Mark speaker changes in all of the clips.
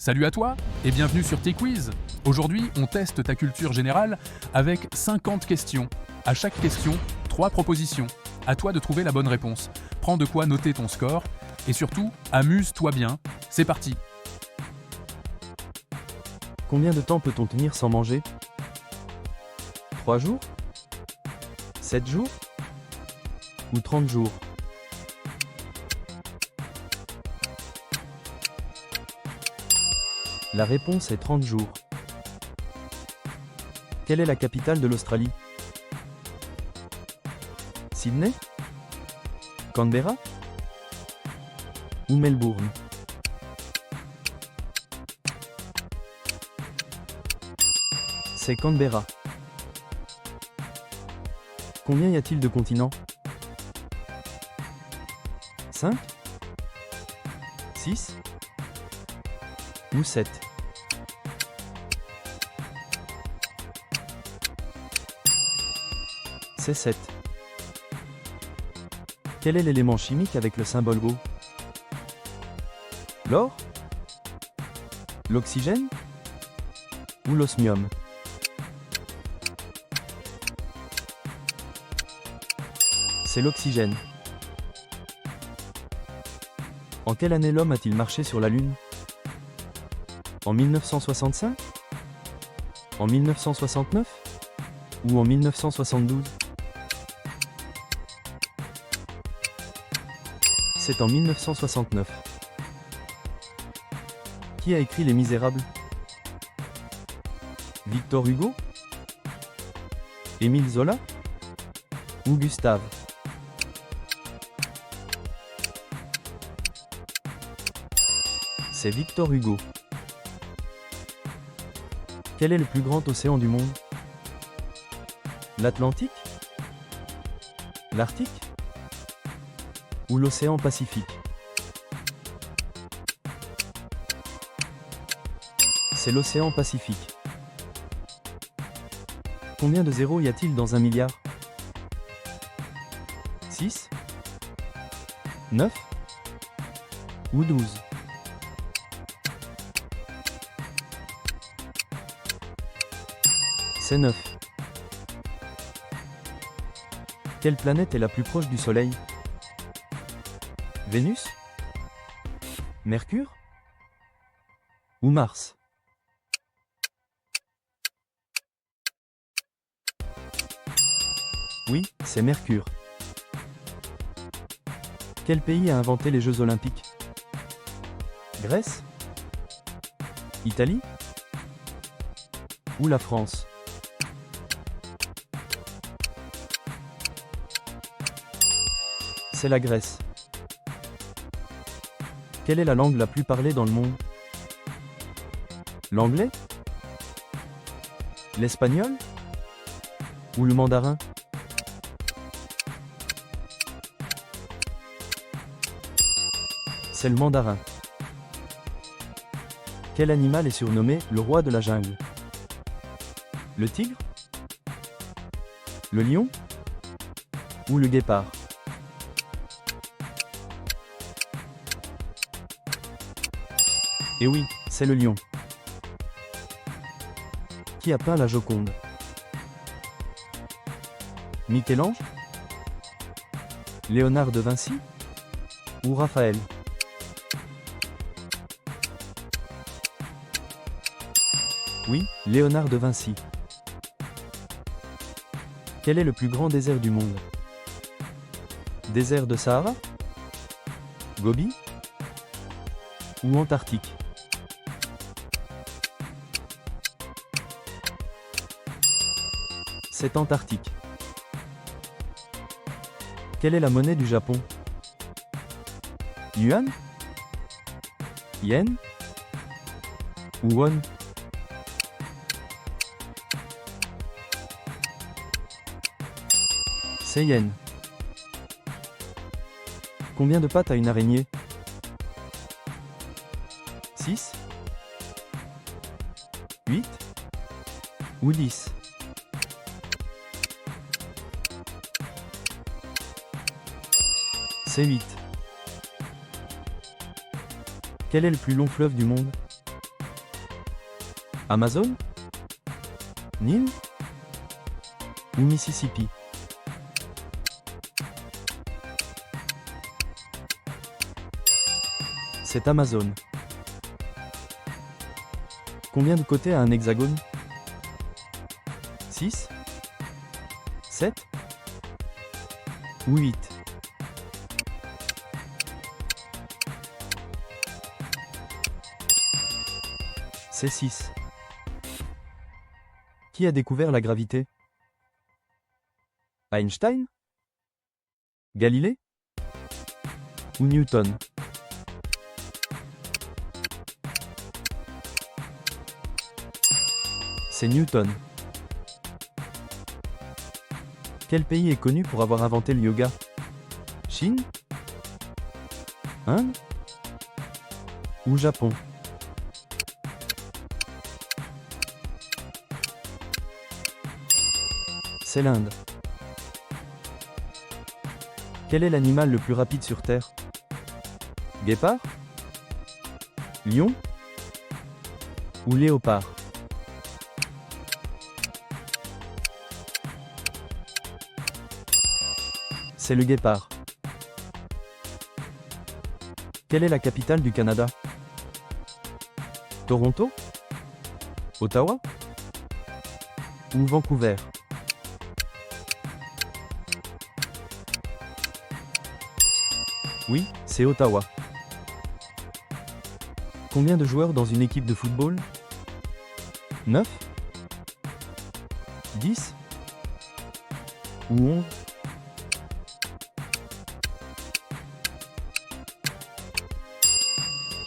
Speaker 1: Salut à toi et bienvenue sur T-Quiz. Aujourd'hui, on teste ta culture générale avec 50 questions. À chaque question, 3 propositions. À toi de trouver la bonne réponse. Prends de quoi noter ton score et surtout, amuse-toi bien. C'est parti.
Speaker 2: Combien de temps peut-on tenir sans manger? 3 jours? 7 jours? Ou 30 jours? La réponse est 30 jours. Quelle est la capitale de l'Australie? Sydney? Canberra? Ou Melbourne? C'est Canberra. Combien y a-t-il de continents? 5? 6? Ou 7? C'est 7. Quel est l'élément chimique avec le symbole O? L'or? L'oxygène? Ou l'osmium? C'est l'oxygène. En quelle année l'homme a-t-il marché sur la Lune? En 1965? En 1969? Ou en 1972? C'est en 1969. Qui a écrit Les Misérables? Victor Hugo? Émile Zola? Ou Gustave? C'est Victor Hugo. Quel est le plus grand océan du monde? L'Atlantique? L'Arctique? Ou l'océan Pacifique? C'est l'océan Pacifique. Combien de zéros y a-t-il dans 1 milliard? 6? 9? Ou 12? C'est 9. Quelle planète est la plus proche du Soleil? Vénus? Mercure? Ou Mars? Oui, c'est Mercure. Quel pays a inventé les Jeux Olympiques? Grèce? Italie? Ou la France? C'est la Grèce. Quelle est la langue la plus parlée dans le monde? L'anglais? L'espagnol? Ou le mandarin? C'est le mandarin. Quel animal est surnommé le roi de la jungle? Le tigre? Le lion? Ou le guépard? Et oui, c'est le lion. Qui a peint la Joconde? Michel-Ange? Léonard de Vinci? Ou Raphaël? Oui, Léonard de Vinci. Quel est le plus grand désert du monde? Désert de Sahara? Gobi? Ou Antarctique? C'est Antarctique. Quelle est la monnaie du Japon? Yuan? Yen? Ou won? C'est yen. Combien de pattes a une araignée? 6? 8? Ou 10? C'est 8. Quel est le plus long fleuve du monde? Amazon? Nil? Ou Mississippi? C'est Amazon. Combien de côtés a un hexagone? 6? 7? Ou 8? C'est 6. Qui a découvert la gravité? Einstein? Galilée? Ou Newton? C'est Newton. Quel pays est connu pour avoir inventé le yoga? Chine? Inde? Ou Japon? C'est l'Inde. Quel est l'animal le plus rapide sur Terre? Guépard? Lion? Ou léopard? C'est le guépard. Quelle est la capitale du Canada? Toronto? Ottawa? Ou Vancouver? Oui, c'est Ottawa. Combien de joueurs dans une équipe de football? 9? 10? Ou 11?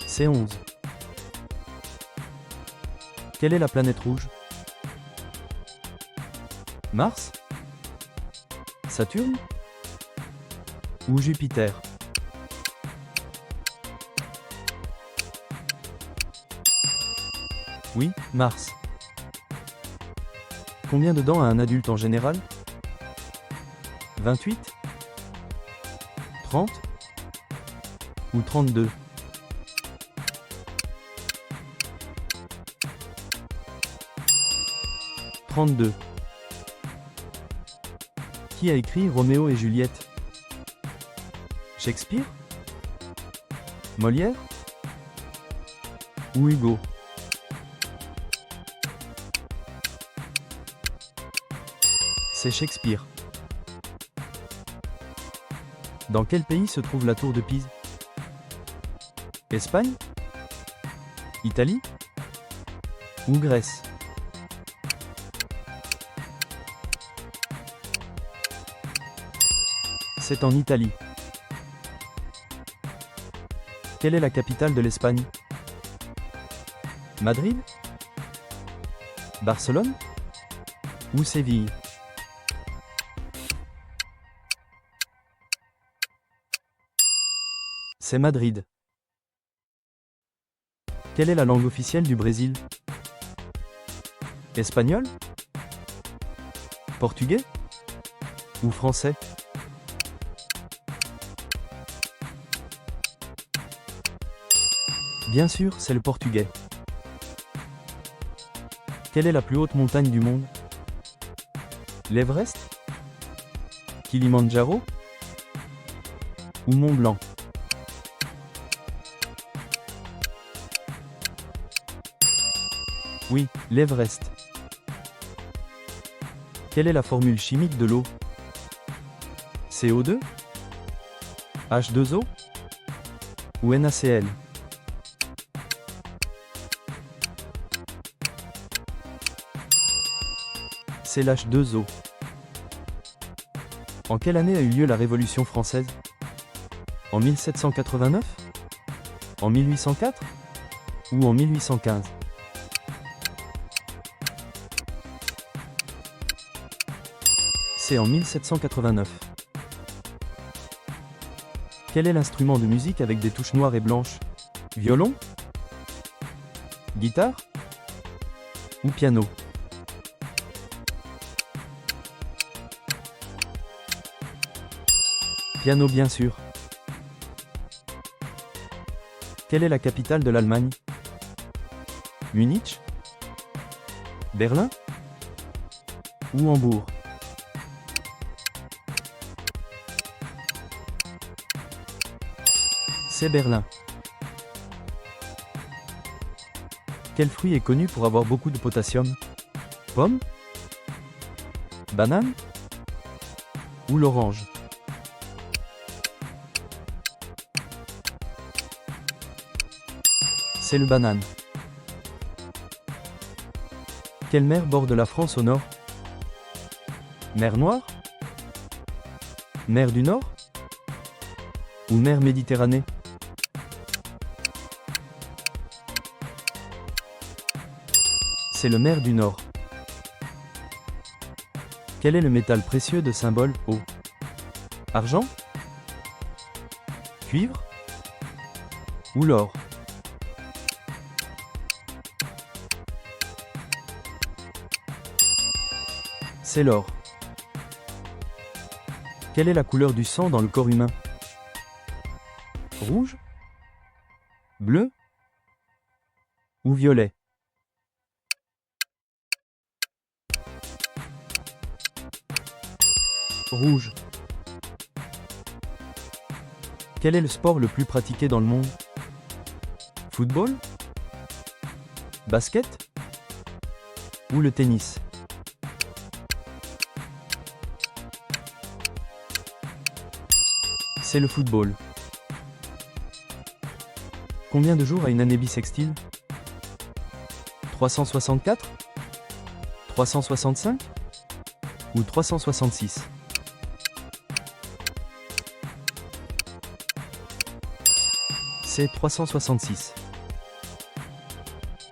Speaker 2: C'est 11. Quelle est la planète rouge? Mars? Saturne? Ou Jupiter? Oui, Mars. Combien de dents a un adulte en général? 28? 30? Ou 32? « 32. Qui a écrit Roméo et Juliette? Shakespeare? Molière? Ou Hugo? C'est Shakespeare. Dans quel pays se trouve la tour de Pise? Espagne? Italie? Ou Grèce? C'est en Italie. Quelle est la capitale de l'Espagne? Madrid? Barcelone? Ou Séville? C'est Madrid. Quelle est la langue officielle du Brésil? Espagnol? Portugais? Ou français? Bien sûr, c'est le portugais. Quelle est la plus haute montagne du monde? L'Everest? Kilimandjaro? Ou Mont Blanc? Oui, l'Everest. Quelle est la formule chimique de l'eau? CO2? H2O? Ou NaCl? C'est l'H2O. En quelle année a eu lieu la Révolution française? En 1789? En 1804? Ou en 1815? C'est en 1789. Quel est l'instrument de musique avec des touches noires et blanches? Violon? Guitare? Ou piano? Piano bien sûr. Quelle est la capitale de l'Allemagne? Munich? Berlin ou Hambourg? C'est Berlin. Quel fruit est connu pour avoir beaucoup de potassium? Pomme? Banane? Ou l'orange? C'est le banane. Quelle mer borde la France au nord? Mer Noire? Mer du Nord? Ou mer Méditerranée? C'est le mer du Nord. Quel est le métal précieux de symbole O? Argent? Cuivre? Ou l'or? C'est l'or. Quelle est la couleur du sang dans le corps humain? Rouge? Bleu? Ou violet? Rouge. Quel est le sport le plus pratiqué dans le monde? Football? Basket? Ou le tennis? C'est le football. Combien de jours a une année bissextile? 364? 365? Ou 366? C'est 366.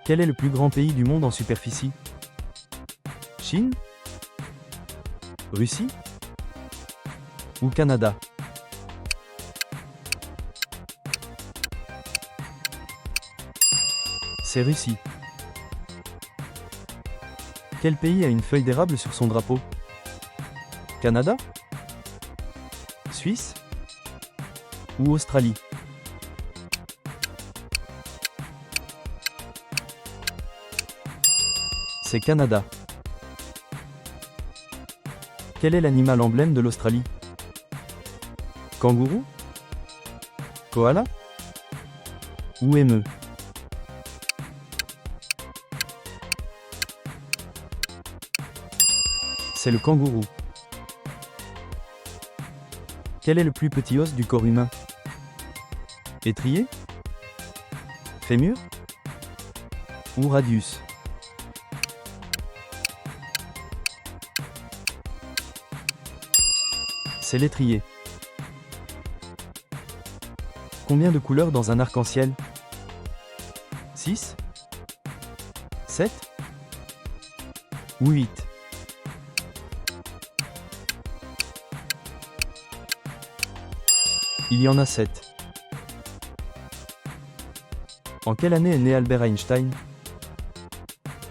Speaker 2: Quel est le plus grand pays du monde en superficie? Chine? Russie? Ou Canada? C'est Russie. Quel pays a une feuille d'érable sur son drapeau? Canada? Suisse? Ou Australie? C'est Canada. Quel est l'animal emblème de l'Australie? Kangourou? Koala? Ou émeu? C'est le kangourou. Quel est le plus petit os du corps humain? Étrier? Fémur? Ou radius? C'est l'étrier. Combien de couleurs dans un arc-en-ciel? 6? 7? Ou 8? Il y en a 7. En quelle année est né Albert Einstein?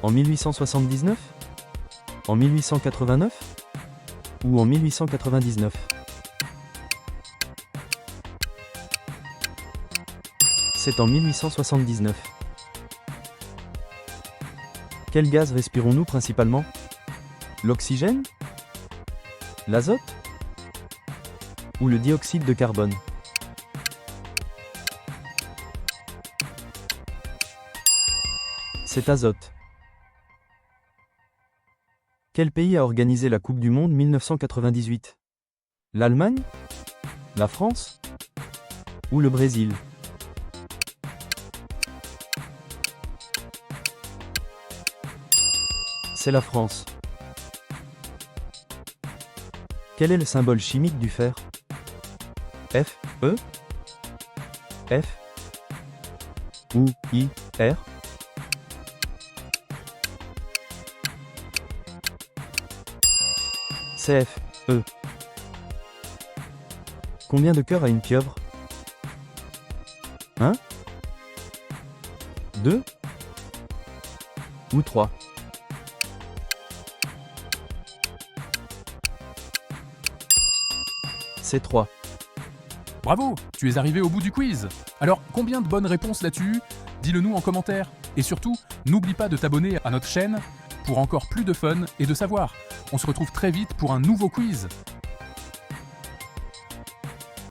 Speaker 2: En 1879? En 1889? Ou en 1899? C'est en 1879. Quel gaz respirons-nous principalement? L'oxygène? L'azote? Ou le dioxyde de carbone? C'est azote. Quel pays a organisé la Coupe du Monde 1998? L'Allemagne? La France? Ou le Brésil? C'est la France. Quel est le symbole chimique du fer? F, E, F ou I, R? C'est F, E. Combien de cœurs a une pieuvre? 1, 2 ou 3? C'est 3.
Speaker 1: Bravo, tu es arrivé au bout du quiz. Alors, combien de bonnes réponses là-dessus? Dis-le nous en commentaire. Et surtout, n'oublie pas de t'abonner à notre chaîne pour encore plus de fun et de savoir. On se retrouve très vite pour un nouveau quiz.